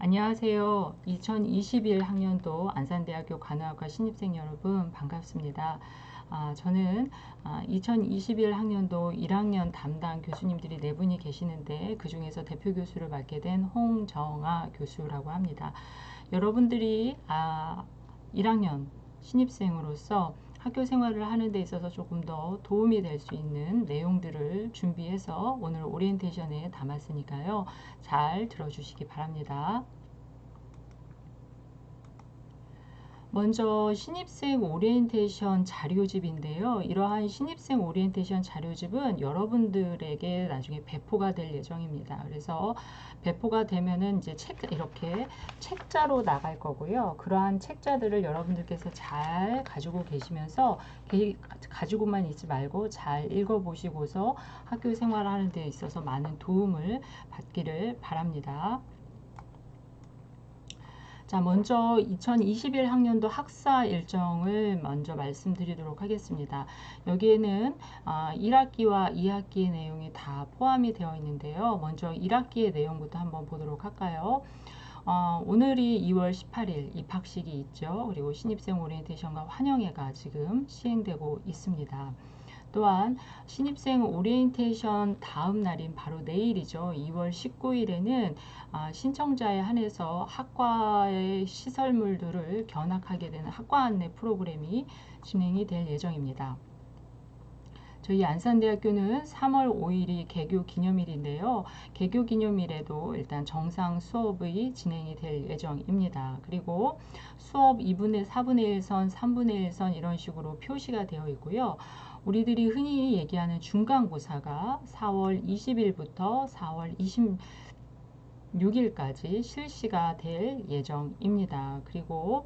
안녕하세요. 2021 학년도 안산대학교 간호학과 신입생 여러분 반갑습니다. 저는 2021 학년도 1학년 담당 교수님들이 4분이 계시는데 그 중에서 대표 교수를 맡게 된 홍정아 교수라고 합니다. 여러분들이 1학년 신입생으로서 학교 생활을 하는 데 있어서 조금 더 도움이 될 수 있는 내용들을 준비해서 오늘 오리엔테이션에 담았으니까요. 잘 들어주시기 바랍니다. 먼저 신입생 오리엔테이션 자료집인데요. 이러한 신입생 오리엔테이션 자료집은 여러분들에게 나중에 배포가 될 예정입니다. 그래서 배포가 되면은 이제 이렇게 책자로 나갈 거고요. 그러한 책자들을 여러분들께서 잘 가지고 계시면서 가지고만 있지 말고 잘 읽어보시고서 학교 생활하는 데 있어서 많은 도움을 받기를 바랍니다. 자, 먼저 2021 학년도 학사 일정을 먼저 말씀드리도록 하겠습니다. 여기에는 1학기와 2학기의 내용이 다 포함이 되어 있는데요. 먼저 1학기의 내용부터 한번 보도록 할까요? 오늘이 2월 18일 입학식이 있죠. 그리고 신입생 오리엔테이션과 환영회가 지금 시행되고 있습니다. 또한 신입생 오리엔테이션 다음 날인 바로 내일이죠. 2월 19일에는 신청자에 한해서 학과의 시설물들을 견학하게 되는 학과 안내 프로그램이 진행이 될 예정입니다. 저희 안산대학교는 3월 5일이 개교 기념일인데요. 개교 기념일에도 일단 정상 수업이 진행이 될 예정입니다. 그리고 수업 2분의 4분의 1선, 3분의 1선 이런 식으로 표시가 되어 있고요. 우리들이 흔히 얘기하는 중간고사가 4월 20일부터 4월 26일까지 실시가 될 예정입니다. 그리고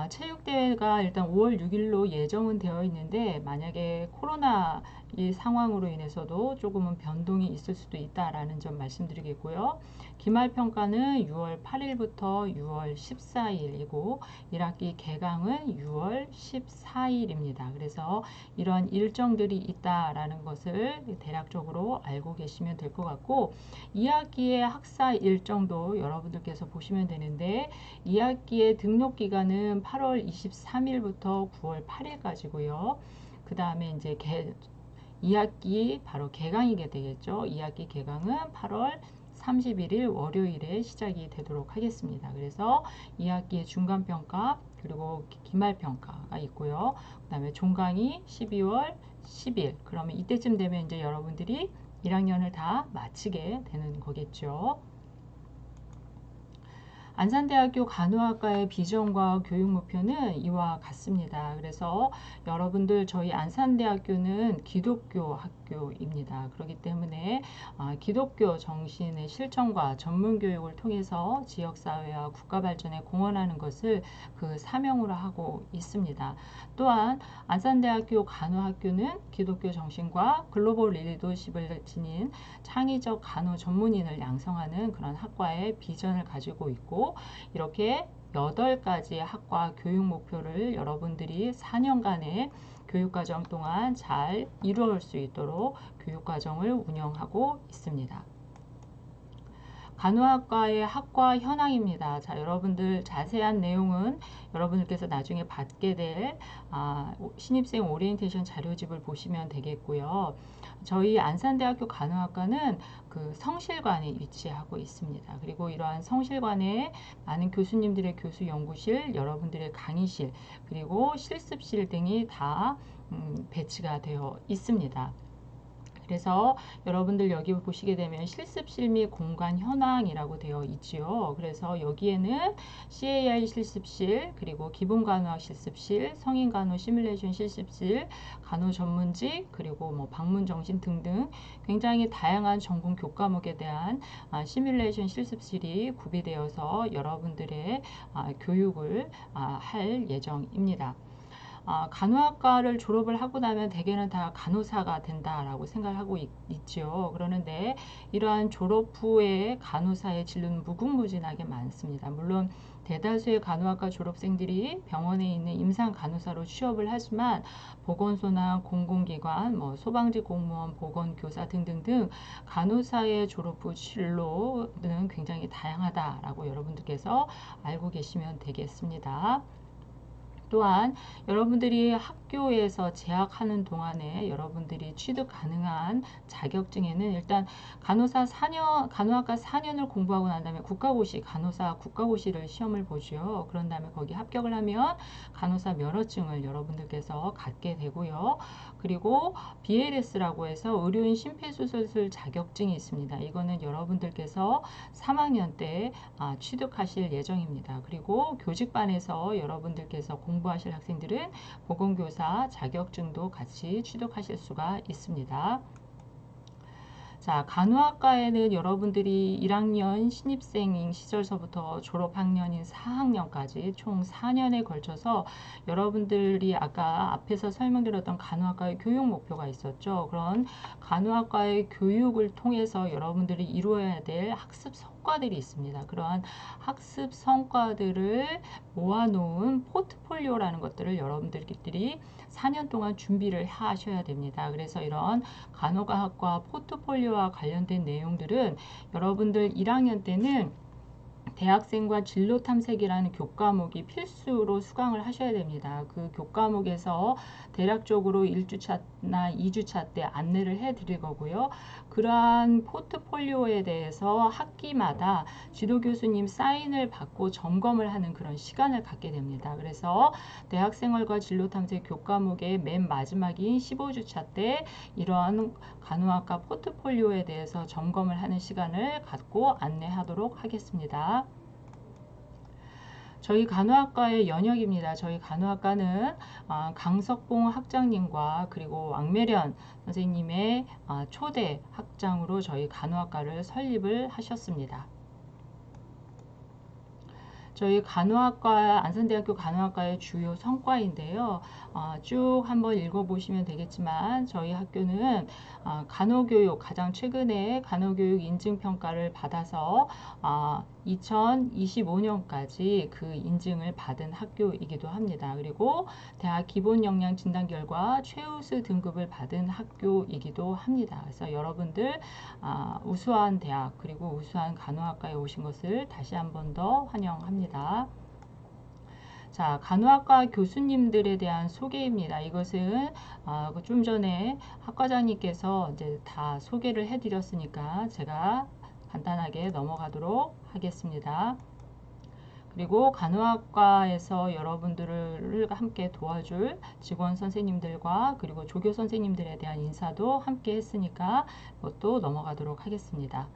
체육대회가 일단 5월 6일로 예정은 되어 있는데 만약에 코로나 이 상황으로 인해서도 조금은 변동이 있을 수도 있다라는 점 말씀드리겠고요. 기말평가는 6월 8일부터 6월 14일이고 1학기 개강은 6월 14일입니다. 그래서 이러한 일정들이 있다라는 것을 대략적으로 알고 계시면 될 것 같고 2학기의 학사 일정도 여러분들께서 보시면 되는데 2학기의 등록 기간은 8월 23일부터 9월 8일까지고요. 그 다음에 이제 2학기 바로 개강이게 되겠죠. 2학기 개강은 8월 31일 월요일에 시작이 되도록 하겠습니다. 그래서 2학기의 중간평가 그리고 기말평가가 있고요. 그 다음에 종강이 12월 10일. 그러면 이때쯤 되면 이제 여러분들이 1학년을 다 마치게 되는 거겠죠. 안산대학교 간호학과의 비전과 교육 목표는 이와 같습니다. 그래서 여러분들 저희 안산대학교는 기독교 학교입니다. 그렇기 때문에 기독교 정신의 실천과 전문 교육을 통해서 지역사회와 국가 발전에 공헌하는 것을 그 사명으로 하고 있습니다. 또한 안산대학교 간호학교는 기독교 정신과 글로벌 리더십을 지닌 창의적 간호 전문인을 양성하는 그런 학과의 비전을 가지고 있고 이렇게 8가지의 학과 교육 목표를 여러분들이 4년간의 교육과정 동안 잘 이루어올 수 있도록 교육과정을 운영하고 있습니다. 간호학과의 학과 현황입니다. 자, 여러분들 자세한 내용은 여러분들께서 나중에 받게 될 신입생 오리엔테이션 자료집을 보시면 되겠고요. 저희 안산대학교 간호학과는 그 성실관에 위치하고 있습니다. 그리고 이러한 성실관에 많은 교수님들의 교수 연구실, 여러분들의 강의실, 그리고 실습실 등이 다 배치가 되어 있습니다. 그래서 여러분들 여기 보시게 되면 실습실 및 공간 현황이라고 되어 있지요. 그래서 여기에는 CAI 실습실, 그리고 기본간호학 실습실, 성인간호 시뮬레이션 실습실, 간호 전문직, 그리고 뭐 방문정신 등등 굉장히 다양한 전공 교과목에 대한 시뮬레이션 실습실이 구비되어서 여러분들의 교육을 할 예정입니다. 간호학과를 졸업을 하고 나면 대개는 다 간호사가 된다라고 생각을 하고 있지요. 그러는데 이러한 졸업 후에 간호사의 진로는 무궁무진하게 많습니다. 물론 대다수의 간호학과 졸업생들이 병원에 있는 임상 간호사로 취업을 하지만 보건소나 공공기관, 소방직 공무원, 보건교사 등등등 간호사의 졸업 후 진로는 굉장히 다양하다라고 여러분들께서 알고 계시면 되겠습니다. 또한 여러분들이 학교에서 재학하는 동안에 여러분들이 취득 가능한 자격증에는 일단 간호학과 4년을 공부하고 난 다음에 간호사 국가고시를 시험을 보죠. 그런 다음에 거기 합격을 하면 간호사 면허증을 여러분들께서 갖게 되고요. 그리고 BLS라고 해서 의료인 심폐소생술 자격증이 있습니다. 이거는 여러분들께서 3학년 때 취득하실 예정입니다. 그리고 교직반에서 여러분들께서 공부하실 학생들은 보건교사 자격증도 같이 취득하실 수가 있습니다. 자, 간호학과에는 여러분들이 1학년 신입생인 시절서부터 졸업학년인 4학년까지 총 4년에 걸쳐서 여러분들이 아까 앞에서 설명드렸던 간호학과의 교육 목표가 있었죠. 그런 간호학과의 교육을 통해서 여러분들이 이루어야 될 학습 성과들이 있습니다. 그러한 학습 성과들을 모아놓은 포트폴리오라는 것들을 여러분들끼리 4년 동안 준비를 하셔야 됩니다. 그래서 이런 간호과학과 포트폴리오와 관련된 내용들은 여러분들 1학년 때는 대학생과 진로 탐색이라는 교과목이 필수로 수강을 하셔야 됩니다. 그 교과목에서 대략적으로 1주차나 2주차 때 안내를 해 드릴 거고요. 그러한 포트폴리오에 대해서 학기마다 지도 교수님 사인을 받고 점검을 하는 그런 시간을 갖게 됩니다. 그래서 대학생활과 진로 탐색 교과목의 맨 마지막인 15주차 때 이러한 간호학과 포트폴리오에 대해서 점검을 하는 시간을 갖고 안내하도록 하겠습니다. 저희 간호학과의 연역입니다. 저희 간호학과는 강석봉 학장님과 그리고 왕매련 선생님의 초대 학장으로 저희 간호학과를 설립을 하셨습니다. 저희 간호학과, 안산대학교 간호학과의 주요 성과인데요. 쭉 한번 읽어보시면 되겠지만 저희 학교는 간호교육, 가장 최근에 간호교육 인증평가를 받아서 2025년까지 그 인증을 받은 학교이기도 합니다. 그리고 대학 기본역량 진단 결과 최우수 등급을 받은 학교이기도 합니다. 그래서 여러분들 우수한 대학 그리고 우수한 간호학과에 오신 것을 다시 한 번 더 환영합니다. 자, 간호학과 교수님들에 대한 소개입니다. 이것은 좀 전에 학과장님께서 이제 다 소개를 해드렸으니까 제가 간단하게 넘어가도록 하겠습니다. 그리고 간호학과에서 여러분들을 함께 도와줄 직원 선생님들과 그리고 조교 선생님들에 대한 인사도 함께 했으니까 그것도 넘어가도록 하겠습니다.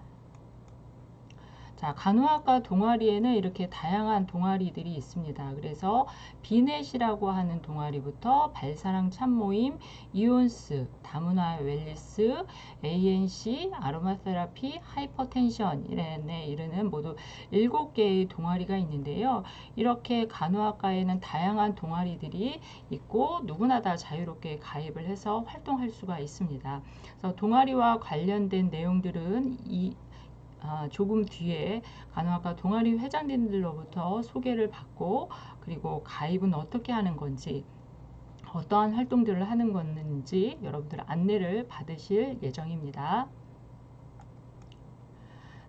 자, 간호학과 동아리에는 이렇게 다양한 동아리들이 있습니다. 그래서 비넷이라고 하는 동아리부터 발사랑 참모임, 이온스, 다문화 웰리스, ANC, 아로마 테라피, 하이퍼텐션 이르는 모두 7개의 동아리가 있는데요. 이렇게 간호학과에는 다양한 동아리들이 있고 누구나 다 자유롭게 가입을 해서 활동할 수가 있습니다. 그래서 동아리와 관련된 내용들은 조금 뒤에 간호학과 동아리 회장님들로부터 소개를 받고 그리고 가입은 어떻게 하는 건지 어떠한 활동들을 하는 건지 여러분들 안내를 받으실 예정입니다.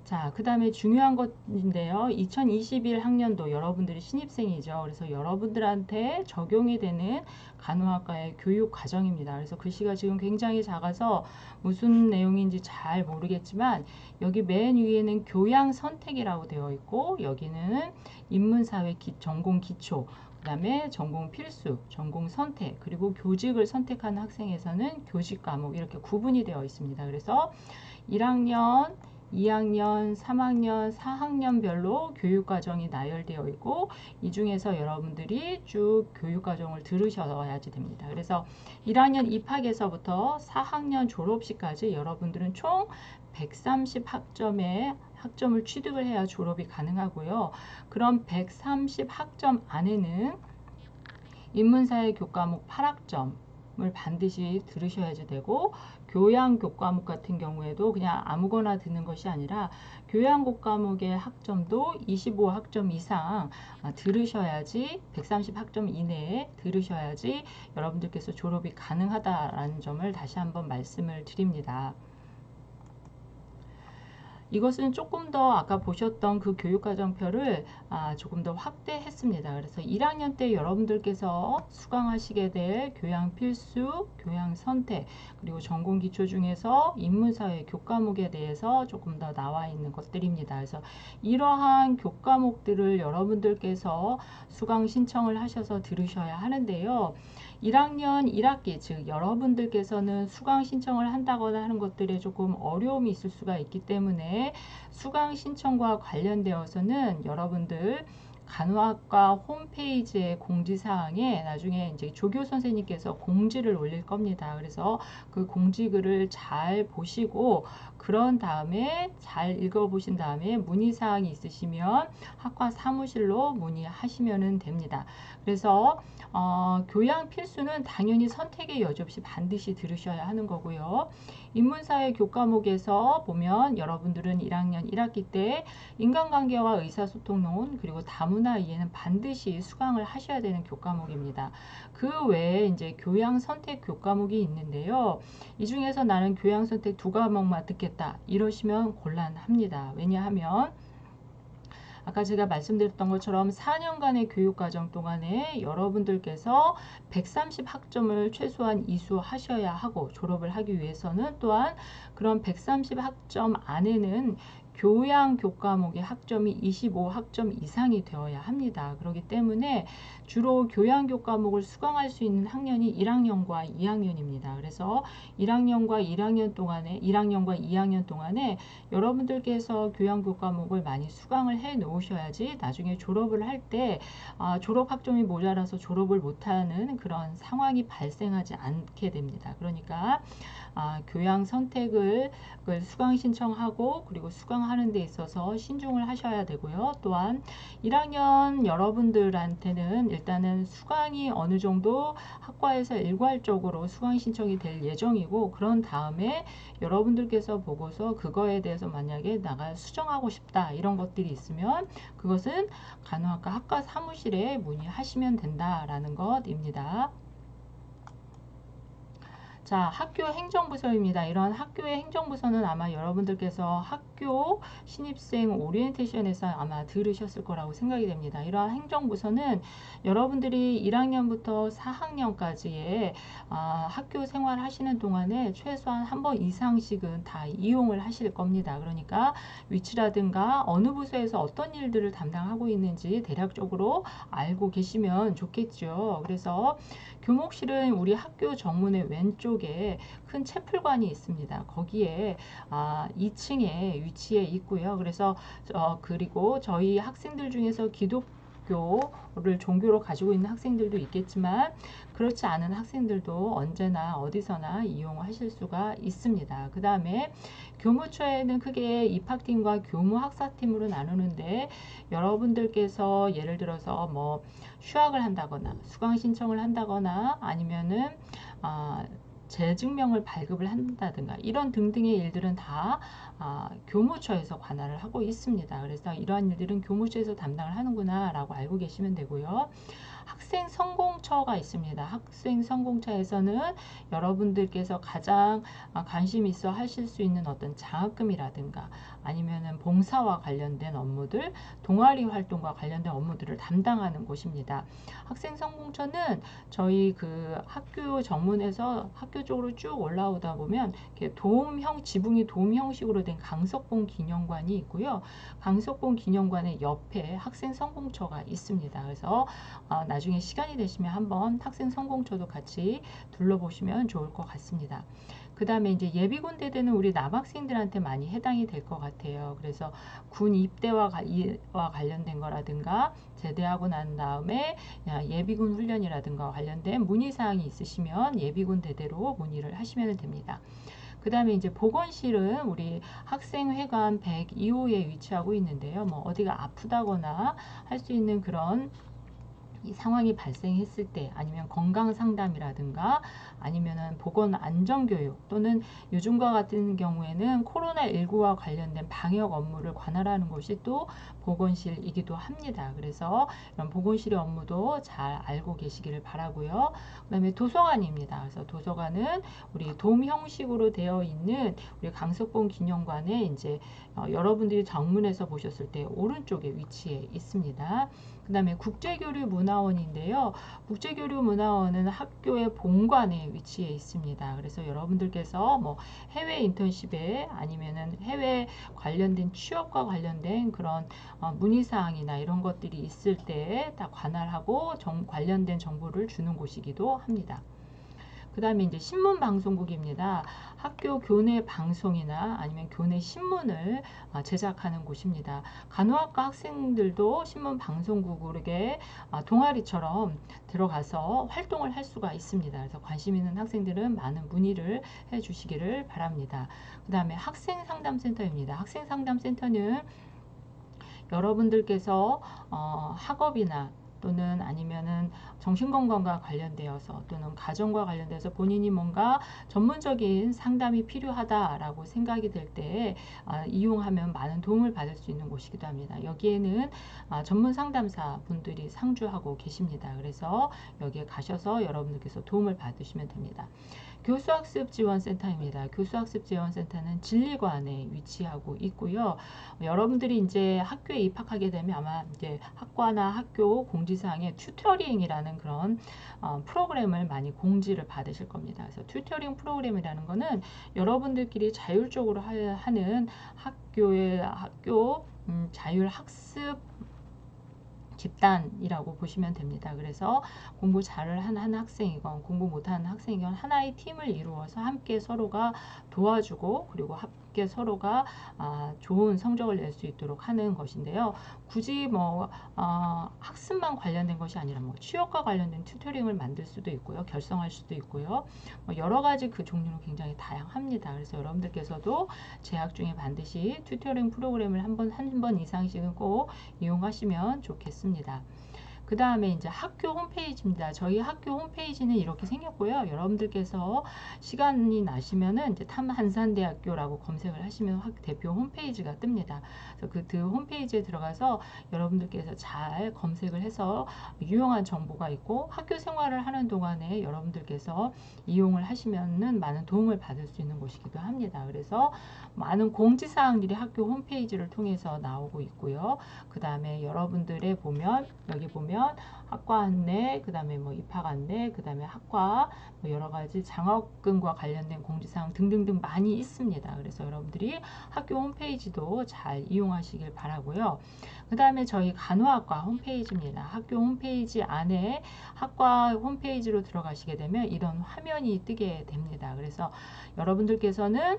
자, 그 다음에 중요한 것인데요. 2021 학년도 여러분들이 신입생이죠. 그래서 여러분들한테 적용이 되는 간호학과의 교육 과정입니다. 그래서 글씨가 지금 굉장히 작아서 무슨 내용인지 잘 모르겠지만 여기 맨 위에는 교양 선택이라고 되어 있고 여기는 인문사회 전공 기초 그 다음에 전공 필수, 전공 선택, 그리고 교직을 선택하는 학생에서는 교직 과목 이렇게 구분이 되어 있습니다. 그래서 1학년 2학년, 3학년, 4학년별로 교육과정이 나열되어 있고 이 중에서 여러분들이 쭉 교육과정을 들으셔야지 됩니다. 그래서 1학년 입학에서부터 4학년 졸업시까지 여러분들은 총 130학점의 학점을 취득을 해야 졸업이 가능하고요. 그럼 130학점 안에는 인문사회 교과목 8학점을 반드시 들으셔야지 되고, 교양 교과목 같은 경우에도 그냥 아무거나 듣는 것이 아니라 교양 교과목의 학점도 25학점 이상 들으셔야지, 130학점 이내에 들으셔야지 여러분들께서 졸업이 가능하다라는 점을 다시 한번 말씀을 드립니다. 이것은 조금 더 아까 보셨던 그 교육과정표를 조금 더 확대했습니다. 그래서 1학년 때 여러분들께서 수강하시게 될 교양 필수, 교양 선택, 그리고 전공 기초 중에서 인문사회 교과목에 대해서 조금 더 나와 있는 것들입니다. 그래서 이러한 교과목들을 여러분들께서 수강 신청을 하셔서 들으셔야 하는데요. 1학년 1학기, 즉 여러분들께서는 수강 신청을 한다거나 하는 것들에 조금 어려움이 있을 수가 있기 때문에 수강 신청과 관련되어서는 여러분들 간호학과 홈페이지의 공지사항에 나중에 이제 조교 선생님께서 공지를 올릴 겁니다. 그래서 그 공지글을 잘 보시고 그런 다음에 잘 읽어보신 다음에 문의사항이 있으시면 학과 사무실로 문의하시면 됩니다. 그래서 교양 필수는 당연히 선택의 여지 없이 반드시 들으셔야 하는 거고요. 인문사회 교과목에서 보면 여러분들은 1학년 1학기 때 인간관계와 의사소통론 그리고 다문화 이해는 반드시 수강을 하셔야 되는 교과목입니다. 그 외에 이제 교양 선택 교과목이 있는데요. 이 중에서 나는 교양 선택 2과목만 듣겠다 이러시면 곤란합니다. 왜냐하면 아까 제가 말씀드렸던 것처럼 4년간의 교육과정 동안에 여러분들께서 130학점을 최소한 이수하셔야 하고 졸업을 하기 위해서는 또한 그런 130학점 안에는 교양 교과목의 학점이 25학점 이상이 되어야 합니다. 그렇기 때문에 주로 교양 교과목을 수강할 수 있는 학년이 1학년과 2학년입니다. 그래서 1학년과 2학년 동안에 여러분들께서 교양 교과목을 많이 수강을 해 놓으셔야지 나중에 졸업을 할 때 졸업 학점이 모자라서 졸업을 못하는 그런 상황이 발생하지 않게 됩니다. 그러니까 교양 선택을 수강 신청하고 그리고 수강하는 데 있어서 신중을 하셔야 되고요. 또한 1학년 여러분들한테는 일단은 수강이 어느 정도 학과에서 일괄적으로 수강 신청이 될 예정이고 그런 다음에 여러분들께서 보고서 그거에 대해서 만약에 나가 수정하고 싶다 이런 것들이 있으면 그것은 간호학과 학과 사무실에 문의하시면 된다라는 것입니다. 자, 학교 행정부서입니다. 이런 학교의 행정부서는 아마 여러분들께서 학교 신입생 오리엔테이션에서 아마 들으셨을 거라고 생각이 됩니다. 이러한 행정부서는 여러분들이 1학년부터 4학년까지의 학교 생활 하시는 동안에 최소한 한 번 이상씩은 다 이용을 하실 겁니다. 그러니까 위치라든가 어느 부서에서 어떤 일들을 담당하고 있는지 대략적으로 알고 계시면 좋겠죠. 그래서 교목실은 우리 학교 정문의 왼쪽에 큰 채플관이 있습니다. 거기에 2층에 위치해 있고요. 그래서 그리고 저희 학생들 중에서 기독교를 종교로 가지고 있는 학생들도 있겠지만 그렇지 않은 학생들도 언제나 어디서나 이용하실 수가 있습니다. 그 다음에 교무처에는 크게 입학팀과 교무학사팀으로 나누는데 여러분들께서 예를 들어서 뭐 휴학을 한다거나 수강 신청을 한다거나 아니면은 재증명을 발급을 한다든가 이런 등등의 일들은 다 교무처에서 관할을 하고 있습니다. 그래서 이러한 일들은 교무처에서 담당을 하는구나 라고 알고 계시면 되고요. 학생 성공처가 있습니다. 학생 성공처에서는 여러분들께서 가장 관심 있어 하실 수 있는 어떤 장학금이라든가 아니면은 봉사와 관련된 업무들, 동아리 활동과 관련된 업무들을 담당하는 곳입니다. 학생 성공처는 저희 그 학교 정문에서 학교 쪽으로 쭉 올라오다 보면 이렇게 지붕이 도움 형식으로 된 강석봉 기념관이 있고요. 강석봉 기념관의 옆에 학생 성공처가 있습니다. 그래서 나중에 시간이 되시면 한번 학생 성공처도 같이 둘러보시면 좋을 것 같습니다. 그 다음에 이제 예비군 대대는 우리 남학생들한테 많이 해당이 될 것 같아요. 그래서 군 입대와 관련된 거라든가 제대하고 난 다음에 예비군 훈련이라든가 관련된 문의사항이 있으시면 예비군 대대로 문의를 하시면 됩니다. 그 다음에 이제 보건실은 우리 학생회관 102호에 위치하고 있는데요. 뭐 어디가 아프다거나 할 수 있는 그런 이 상황이 발생했을 때 아니면 건강 상담이라든가 아니면은 보건 안전 교육 또는 요즘과 같은 경우에는 코로나19와 관련된 방역 업무를 관할하는 곳이 또 보건실이기도 합니다. 그래서 이런 보건실의 업무도 잘 알고 계시기를 바라고요. 그다음에 도서관입니다. 그래서 도서관은 우리 돔 형식으로 되어 있는 우리 강석봉 기념관에 이제 여러분들이 정문에서 보셨을 때 오른쪽에 위치해 있습니다. 그 다음에 국제교류문화원인데요. 국제교류문화원은 학교의 본관에 위치해 있습니다. 그래서 여러분들께서 뭐 해외 인턴십에 아니면은 해외 관련된 취업과 관련된 그런 문의사항이나 이런 것들이 있을 때 다 관할하고 관련된 정보를 주는 곳이기도 합니다. 그 다음에 이제 신문방송국입니다. 학교 교내 방송이나 아니면 교내 신문을 제작하는 곳입니다. 간호학과 학생들도 신문방송국에 동아리처럼 들어가서 활동을 할 수가 있습니다. 그래서 관심 있는 학생들은 많은 문의를 해 주시기를 바랍니다. 그 다음에 학생상담센터입니다. 학생상담센터는 여러분들께서 학업이나 또는 아니면은 정신건강과 관련되어서 또는 가정과 관련돼서 본인이 뭔가 전문적인 상담이 필요하다라고 생각이 될 때 이용하면 많은 도움을 받을 수 있는 곳이기도 합니다. 여기에는 전문 상담사 분들이 상주하고 계십니다. 그래서 여기에 가셔서 여러분들께서 도움을 받으시면 됩니다. 교수학습지원센터입니다. 교수학습지원센터는 진리관에 위치하고 있고요. 여러분들이 이제 학교에 입학하게 되면 아마 이제 학과나 학교 공지사항에 튜터링이라는 그런 프로그램을 많이 공지를 받으실 겁니다. 그래서 튜터링 프로그램이라는 거는 여러분들끼리 자율적으로 하는 학교 자율학습 집단이라고 보시면 됩니다. 그래서 공부 잘하는 학생이건 공부 못하는 학생이건 하나의 팀을 이루어서 함께 서로가 도와주고 그리고 함께 서로가 좋은 성적을 낼 수 있도록 하는 것인데요. 굳이 뭐 학습만 관련된 것이 아니라 뭐 취업과 관련된 튜터링을 만들 수도 있고요. 결성할 수도 있고요. 뭐 여러 가지 그 종류는 굉장히 다양합니다. 그래서 여러분들께서도 재학 중에 반드시 튜터링 프로그램을 한 번 이상씩은 꼭 이용하시면 좋겠습니다. 그 다음에 이제 학교 홈페이지입니다. 저희 학교 홈페이지는 이렇게 생겼고요. 여러분들께서 시간이 나시면은 이제 탐한산대학교라고 검색을 하시면 대표 홈페이지가 뜹니다. 그래서 그 홈페이지에 들어가서 여러분들께서 잘 검색을 해서 유용한 정보가 있고 학교 생활을 하는 동안에 여러분들께서 이용을 하시면은 많은 도움을 받을 수 있는 곳이기도 합니다. 그래서 많은 공지사항들이 학교 홈페이지를 통해서 나오고 있고요. 그 다음에 여러분들의 여기 보면 학과 안내, 그 다음에 뭐 입학 안내, 그 다음에 학과 뭐 여러 가지 장학금과 관련된 공지사항 등등등 많이 있습니다. 그래서 여러분들이 학교 홈페이지도 잘 이용하시길 바라고요. 그 다음에 저희 간호학과 홈페이지입니다. 학교 홈페이지 안에 학과 홈페이지로 들어가시게 되면 이런 화면이 뜨게 됩니다. 그래서 여러분들께서는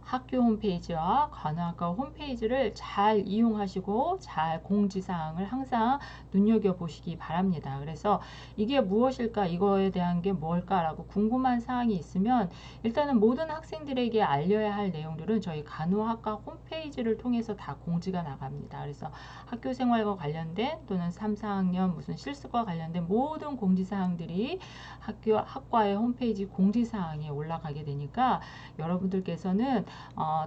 학교 홈페이지와 간호학과 홈페이지를 잘 이용하시고 잘 공지사항을 항상 눈여겨보시기 바랍니다. 그래서 이게 무엇일까 이거에 대한 게 뭘까라고 궁금한 사항이 있으면 일단은 모든 학생들에게 알려야 할 내용들은 저희 간호학과 홈페이지를 통해서 다 공지가 나갑니다. 그래서 학교 생활과 관련된 또는 3, 4학년 무슨 실습과 관련된 모든 공지사항들이 학과의 홈페이지 공지사항에 올라가게 되니까 여러분들께서는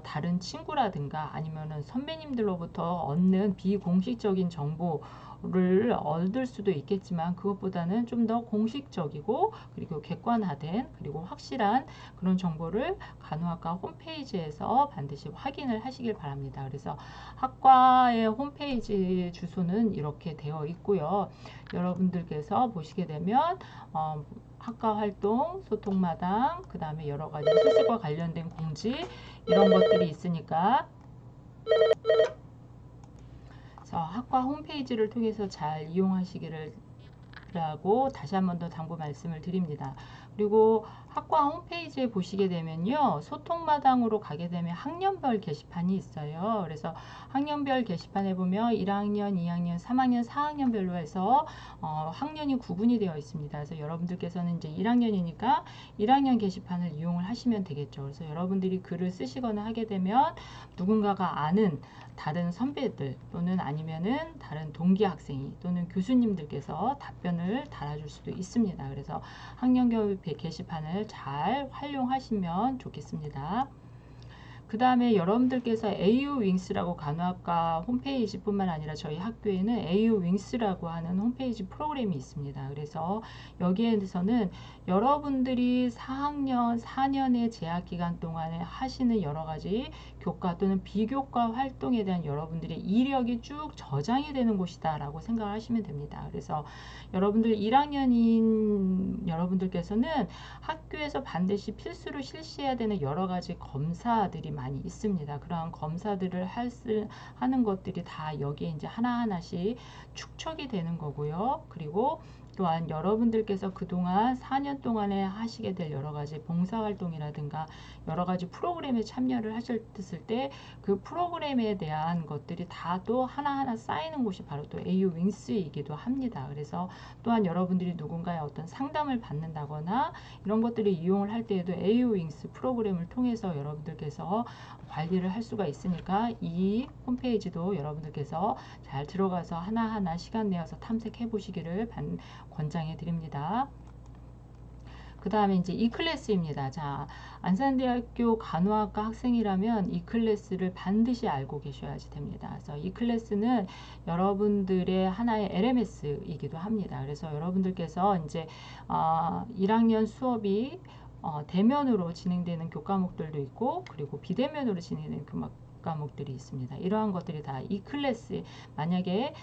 다른 친구라든가 아니면은 선배님들로부터 얻는 비공식적인 정보를 얻을 수도 있겠지만 그것보다는 좀 더 공식적이고 그리고 객관화된 그리고 확실한 그런 정보를 간호학과 홈페이지에서 반드시 확인을 하시길 바랍니다. 그래서 학과의 홈페이지 주소는 이렇게 되어 있고요. 여러분들께서 보시게 되면 학과 활동, 소통마당, 그 다음에 여러 가지 수술과 관련된 공지 이런 것들이 있으니까 학과 홈페이지를 통해서 잘 이용하시기를 라고 다시 한 번 더 당부 말씀을 드립니다. 그리고 학과 홈페이지에 보시게 되면요. 소통마당으로 가게 되면 학년별 게시판이 있어요. 그래서 학년별 게시판에 보면 1학년, 2학년, 3학년, 4학년별로 해서 학년이 구분이 되어 있습니다. 그래서 여러분들께서는 이제 1학년이니까 1학년 게시판을 이용을 하시면 되겠죠. 그래서 여러분들이 글을 쓰시거나 하게 되면 누군가가 아는 다른 선배들 또는 아니면은 다른 동기 학생이 또는 교수님들께서 답변을 달아줄 수도 있습니다. 그래서 학년별 게시판을 잘 활용하시면 좋겠습니다. 그 다음에 여러분들께서 AU 윙스라고 간호학과 홈페이지뿐만 아니라 저희 학교에는 AU 윙스라고 하는 홈페이지 프로그램이 있습니다. 그래서 여기에서는 여러분들이 4학년, 4년의 재학 기간 동안에 하시는 여러 가지 교과 또는 비교과 활동에 대한 여러분들의 이력이 쭉 저장이 되는 곳이다 라고 생각을 하시면 됩니다. 그래서 여러분들 1학년인 여러분들께서는 학교에서 반드시 필수로 실시해야 되는 여러 가지 검사들이 많이 있습니다. 그러한 검사들을 하는 것들이 다 여기에 이제 하나하나씩 축적이 되는 거고요. 그리고 또한 여러분들께서 그동안 4년 동안에 하시게 될 여러 가지 봉사활동이라든가 여러 가지 프로그램에 참여를 하셨을 때 그 프로그램에 대한 것들이 다 또 하나하나 쌓이는 곳이 바로 또 AU 윙스이기도 합니다. 그래서 또한 여러분들이 누군가의 어떤 상담을 받는다거나 이런 것들을 이용을 할 때에도 AU 윙스 프로그램을 통해서 여러분들께서 관리를 할 수가 있으니까 이 홈페이지도 여러분들께서 잘 들어가서 하나하나 시간 내어서 탐색해 보시기를 권장해 드립니다. 그 다음에 이제 E클래스입니다. 자, 안산대학교 간호학과 학생이라면 E클래스를 반드시 알고 계셔야지 됩니다. 그래서 E클래스는 여러분들의 하나의 LMS이기도 합니다. 그래서 여러분들께서 이제 1학년 수업이 대면으로 진행되는 교과목들도 있고 그리고 비대면으로 진행되는 과목들이 있습니다. 이러한 것들이 다 이 클래스 만약에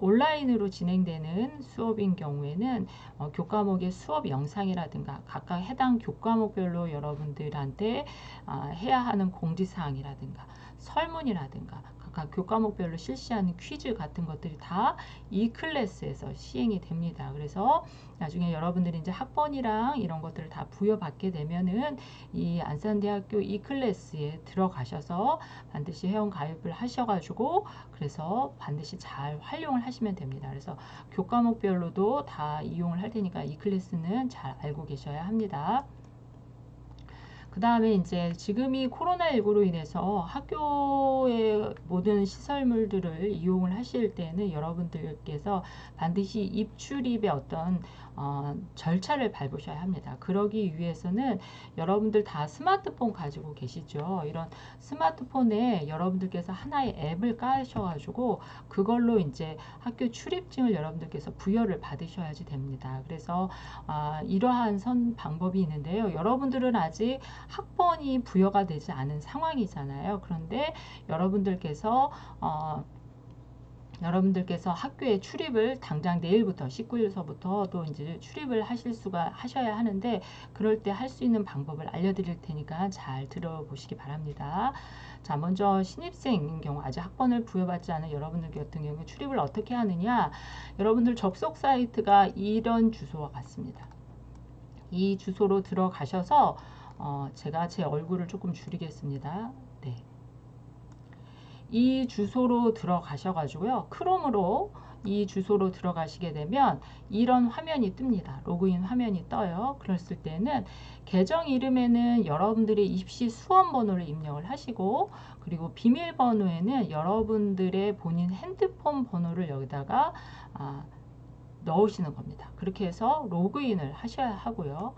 온라인으로 진행되는 수업인 경우에는 교과목의 수업 영상이라든가 각각 해당 교과목별로 여러분들한테 해야 하는 공지사항이라든가 설문이라든가 각각 교과목별로 실시하는 퀴즈 같은 것들이 다 이 클래스에서 시행이 됩니다. 그래서 나중에 여러분들이 이제 학번이랑 이런 것들을 다 부여받게 되면은 이 안산대학교 이 클래스에 들어가셔서 반드시 회원 가입을 하셔가지고 그래서 반드시 잘 활용을 하시면 됩니다. 그래서 교과목별로도 다 이용을 할 테니까 이 클래스는 잘 알고 계셔야 합니다. 그 다음에 이제 지금이 코로나19로 인해서 학교의 모든 시설물들을 이용을 하실 때는 여러분들께서 반드시 입출입의 어떤 절차를 밟으셔야 합니다. 그러기 위해서는 여러분들 다 스마트폰 가지고 계시죠. 이런 스마트폰에 여러분들께서 하나의 앱을 까셔가지고 그걸로 이제 학교 출입증을 여러분들께서 부여를 받으셔야지 됩니다. 그래서 이러한 방법이 있는데요. 여러분들은 아직 학번이 부여가 되지 않은 상황이잖아요. 그런데 여러분들께서 학교에 출입을 당장 내일부터 19일서부터 또 이제 출입을 하셔야 하는데 그럴 때 할 수 있는 방법을 알려드릴 테니까 잘 들어보시기 바랍니다. 자, 먼저 신입생인 경우 아직 학번을 부여받지 않은 여러분들 같은 경우 출입을 어떻게 하느냐? 여러분들 접속 사이트가 이런 주소와 같습니다. 이 주소로 들어가셔서 제가 제 얼굴을 조금 줄이겠습니다. 네. 이 주소로 들어가셔가지고요. 크롬으로 이 주소로 들어가시게 되면 이런 화면이 뜹니다. 로그인 화면이 떠요. 그랬을 때는 계정 이름에는 여러분들의 입시 수험 번호를 입력을 하시고 그리고 비밀번호에는 여러분들의 본인 핸드폰 번호를 여기다가 넣으시는 겁니다. 그렇게 해서 로그인을 하셔야 하고요.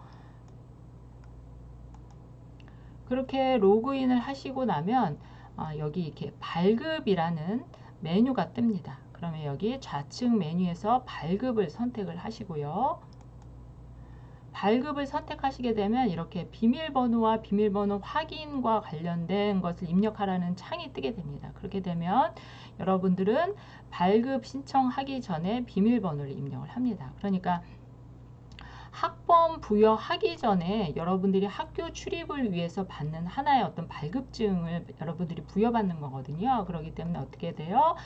그렇게 로그인을 하시고 나면 여기 이렇게 발급이라는 메뉴가 뜹니다. 그러면 여기 좌측 메뉴에서 발급을 선택을 하시고요. 발급을 선택하시게 되면 이렇게 비밀번호와 비밀번호 확인과 관련된 것을 입력하라는 창이 뜨게 됩니다. 그렇게 되면 여러분들은 발급 신청하기 전에 비밀번호를 입력을 합니다. 그러니까 학번 부여하기 전에 여러분들이 학교 출입을 위해서 받는 하나의 어떤 발급증을 여러분들이 부여받는 거거든요. 그렇기 때문에 어떻게 돼요?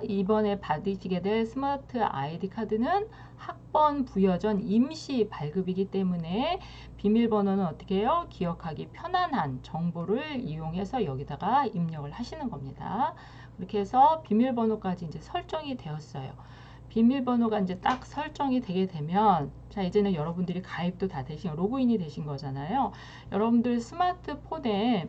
이번에 받으시게 될 스마트 아이디 카드는 학번 부여 전 임시 발급이기 때문에 비밀번호는 어떻게 해요? 기억하기 편안한 정보를 이용해서 여기다가 입력을 하시는 겁니다. 그렇게 해서 비밀번호까지 이제 설정이 되었어요. 비밀번호가 이제 딱 설정이 되게 되면, 자, 이제는 여러분들이 가입도 다 되신, 로그인이 되신 거잖아요. 여러분들 스마트폰에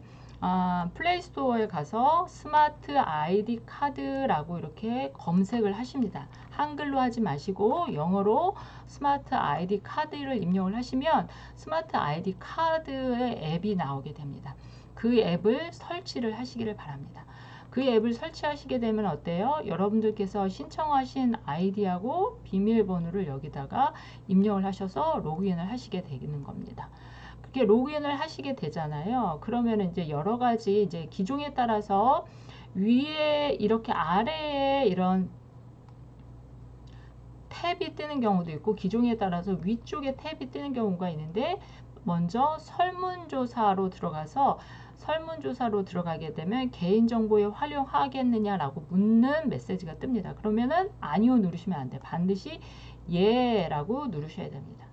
플레이스토어에 가서 스마트 아이디 카드라고 이렇게 검색을 하십니다. 한글로 하지 마시고 영어로 스마트 아이디 카드를 입력을 하시면 스마트 아이디 카드의 앱이 나오게 됩니다. 그 앱을 설치를 하시기를 바랍니다. 그 앱을 설치하시게 되면 어때요? 여러분들께서 신청하신 아이디하고 비밀번호를 여기다가 입력을 하셔서 로그인을 하시게 되는 겁니다. 그렇게 로그인을 하시게 되잖아요. 그러면 이제 여러 가지 이제 기종에 따라서 위에 이렇게 아래에 이런 탭이 뜨는 경우도 있고 기종에 따라서 위쪽에 탭이 뜨는 경우가 있는데, 먼저 설문조사로 들어가게 되면 개인정보에 활용하겠느냐라고 묻는 메시지가 뜹니다. 그러면은 아니요 누르시면 안 돼요. 반드시 예라고 누르셔야 됩니다.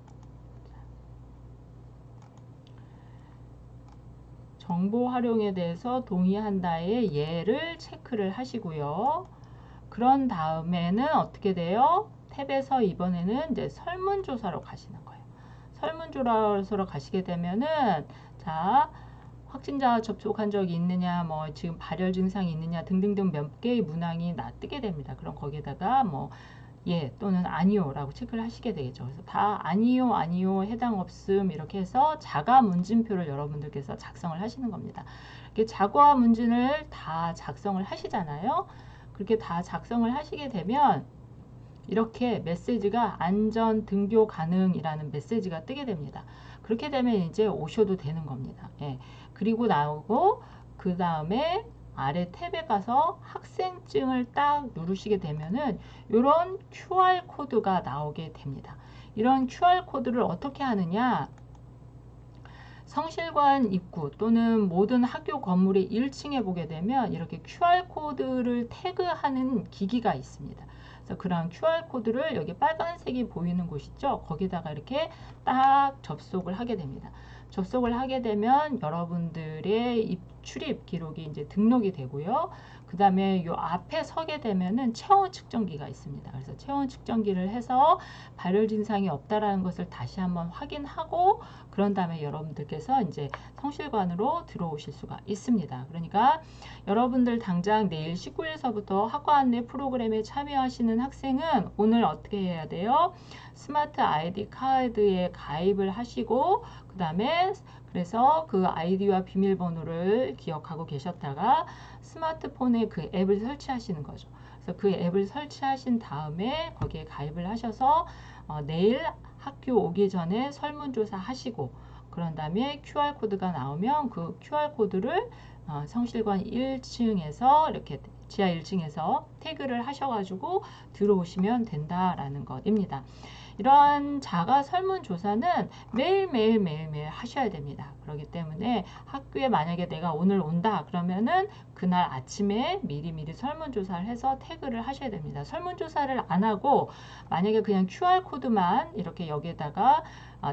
정보 활용에 대해서 동의한다에 예를 체크를 하시고요. 그런 다음에는 어떻게 돼요? 탭에서 이번에는 이제 설문조사로 가시는 거예요. 설문조사로 가시게 되면은, 자, 확진자 접촉한 적이 있느냐, 뭐 지금 발열 증상이 있느냐 등등등 몇 개의 문항이 뜨게 됩니다. 그럼 거기에다가 뭐 예 또는 아니요라고 체크를 하시게 되겠죠. 그래서 다 아니요, 아니요, 해당 없음 이렇게 해서 자가 문진표를 여러분들께서 작성을 하시는 겁니다. 이렇게 자가 문진을 다 작성을 하시잖아요. 그렇게 다 작성을 하시게 되면 이렇게 메시지가 안전 등교 가능이라는 메시지가 뜨게 됩니다. 그렇게 되면 이제 오셔도 되는 겁니다. 예. 그리고 나오고 그 다음에 아래 탭에 가서 학생증을 딱 누르시게 되면은 이런 QR 코드가 나오게 됩니다. 이런 QR 코드를 어떻게 하느냐? 성실관 입구 또는 모든 학교 건물의 1층에 보게 되면 이렇게 QR 코드를 태그하는 기기가 있습니다. 그래서 그런 QR 코드를 여기 빨간색이 보이는 곳 있죠? 거기다가 이렇게 딱 접속을 하게 됩니다. 접속을 하게 되면 여러분들의 출입 기록이 이제 등록이 되고요. 그 다음에 요 앞에 서게 되면은 체온 측정기가 있습니다. 그래서 체온 측정기를 해서 발열 증상이 없다라는 것을 다시 한번 확인하고, 그런 다음에 여러분들께서 이제 성실관으로 들어오실 수가 있습니다. 그러니까 여러분들 당장 내일 19일서부터 학과 안내 프로그램에 참여하시는 학생은 오늘 어떻게 해야 돼요? 스마트 아이디 카드에 가입을 하시고, 그 다음에 그래서 그 아이디와 비밀번호를 기억하고 계셨다가 스마트폰에 그 앱을 설치하시는 거죠. 그래서 그 앱을 설치하신 다음에 거기에 가입을 하셔서 내일 학교 오기 전에 설문조사 하시고, 그런 다음에 QR코드가 나오면 그 QR코드를 성실관 1층에서 이렇게 지하 1층에서 태그를 하셔가지고 들어오시면 된다라는 것입니다. 이러한 자가 설문조사는 매일매일 하셔야 됩니다. 그렇기 때문에 학교에 만약에 내가 오늘 온다 그러면은 그날 아침에 미리미리 설문조사를 해서 태그를 하셔야 됩니다. 설문조사를 안 하고 만약에 그냥 QR코드만 이렇게 여기에다가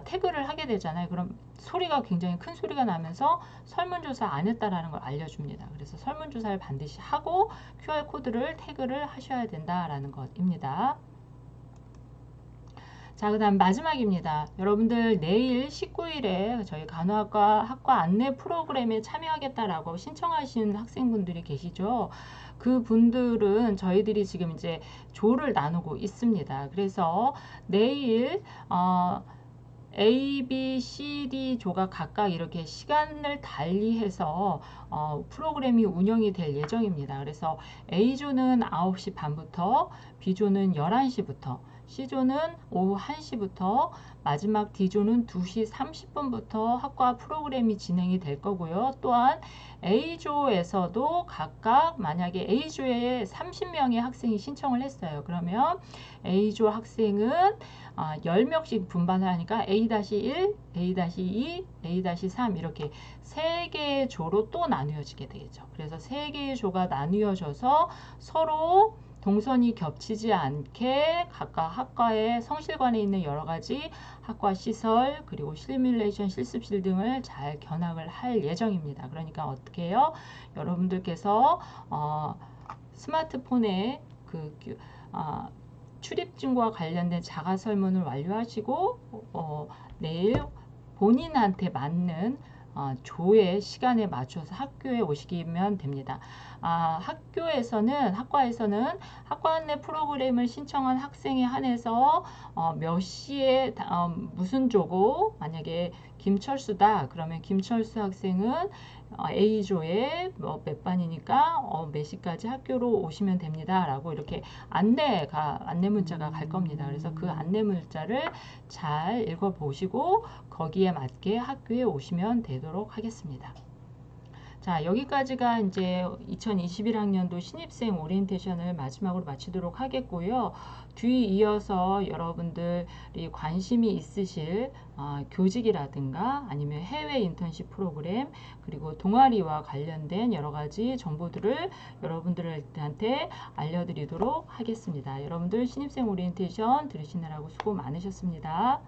태그를 하게 되잖아요. 그럼 소리가 굉장히 큰 소리가 나면서 설문조사 안 했다라는 걸 알려줍니다. 그래서 설문조사를 반드시 하고 QR코드를 태그를 하셔야 된다라는 것입니다. 자, 그 다음 마지막입니다. 여러분들 내일 19일에 저희 간호학과 학과 안내 프로그램에 참여하겠다라고 신청하신 학생분들이 계시죠. 그 분들은 저희들이 지금 이제 조를 나누고 있습니다. 그래서 내일 A, B, C, D 조가 각각 이렇게 시간을 달리해서 프로그램이 운영이 될 예정입니다. 그래서 A조는 9시 반부터, B조는 11시부터, C조는 오후 1시부터, 마지막 D조는 2시 30분부터 학과 프로그램이 진행이 될 거고요. 또한 A조에서도 각각 만약에 A조에 30명의 학생이 신청을 했어요. 그러면 A조 학생은 10명씩 분반을 하니까 A-1, A-2, A-3 이렇게 3개의 조로 또 나누어지게 되겠죠. 그래서 3개의 조가 나누어져서 서로 동선이 겹치지 않게 각각 학과의 성실관에 있는 여러 가지 학과 시설 그리고 시뮬레이션 실습실 등을 잘 견학을 할 예정입니다. 그러니까 어떻게 해요? 여러분들께서 스마트폰에 출입증과 관련된 자가 설문을 완료하시고 내일 본인한테 맞는 조의 시간에 맞춰서 학교에 오시면 됩니다. 학과에서는 학과 내 프로그램을 신청한 학생에 한해서 몇 시에 무슨 조고, 만약에 김철수다 그러면 김철수 학생은 A조에 몇 반이니까 몇 시까지 학교로 오시면 됩니다 라고 이렇게 안내 문자가 갈 겁니다. 그래서 그 안내 문자를 잘 읽어보시고 거기에 맞게 학교에 오시면 되도록 하겠습니다. 자, 여기까지가 이제 2021학년도 신입생 오리엔테이션을 마지막으로 마치도록 하겠고요. 뒤이어서 여러분들이 관심이 있으실 교직이라든가 아니면 해외 인턴십 프로그램 그리고 동아리와 관련된 여러 가지 정보들을 여러분들한테 알려드리도록 하겠습니다. 여러분들 신입생 오리엔테이션 들으시느라고 수고 많으셨습니다.